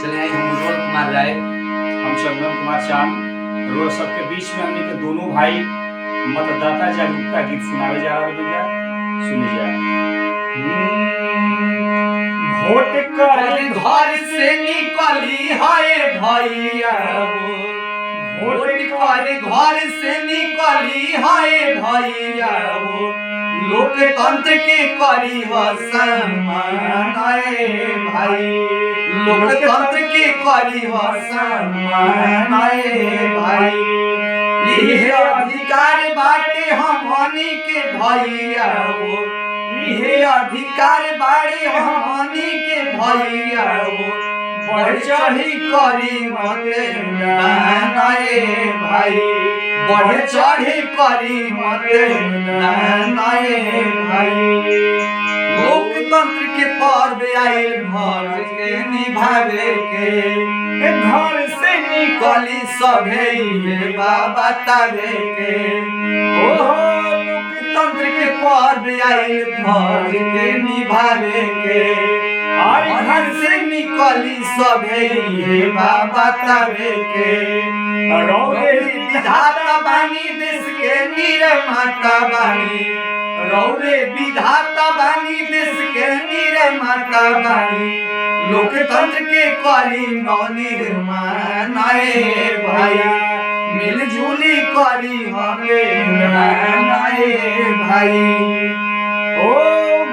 चले आई हम उज्जवल कुमार राय, हम चंदन कुमार चांद रोज सबके बीच में हमने के दोनों भाई मतदाता जागरूकता गीत सुनावे जा रहा भैया। सुने जा वोट कर घर से निकली है भैया, वोट कर घर से निकली है भैया, लोकतंत्र के करी सम्मान भाई, लोकतंत्र के करी सम्मान भाई। ये अधिकार बाटे हमनी के भैया, ये अधिकार बाटे हमनी के भैया, बढ़ चढ़ी करी मतदान भाई, बढ़ चढ़ी करी मतदान भाई। लोकतंत्र के पर्व आइल घर के निभावे के, घर से निकली सभे बाबा तारे के। लोकतंत्र के पर्व आइल घर के निभावे के, घर से निकली सभे बाबा तारे के। रौरे विधाता बानी देश के निर्माता बानी, रौरे विधाता बानी देश के निर्माता बानी, लोकतंत्र के करी निर्माण भाई, मिलजुली करी भाई। ओ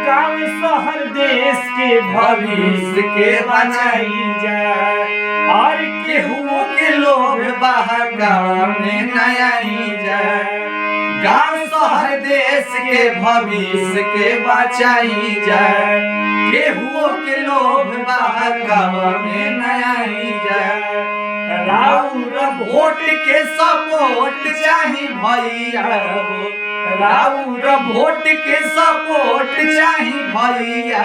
गांव शहर देश के भविष्य के बनाई जाए, और केहू के लोग बहकावा में नया जाए। गांव शहर देश के भविष्य के बचाई जाए, केहू के लोग बहकावा में नया जाए। राउर वोट के सपोर्ट चाही भैया, राउर वोट के सपोर्ट चाही भैया,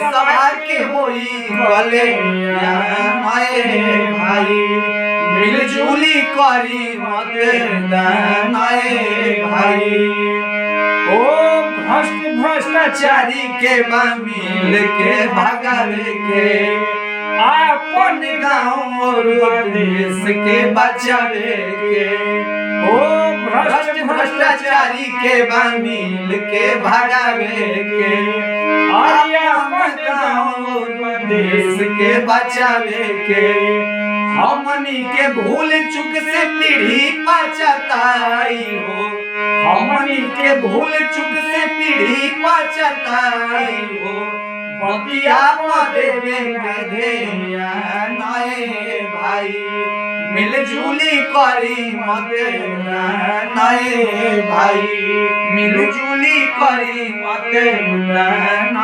सभा के होई गले भाई, मिलजुली करी मतदान भाई। ओ भ्रष्टाचारी के मिल के भगावे के, अपन गाँव और देश के बचावे के। ओ भ्रष्टाचारी के मिल के भगावे के, अपन गाँव और देश के बचावे के। हमनी के भूल चुक से पीढ़ी पछताई हो, हमनी के भूल चुक से पीढ़ी पछताई हो, बतिया देवे ध्यान भाई, मिलजुली करी मतदान भाई, मिलजुली करी मतदान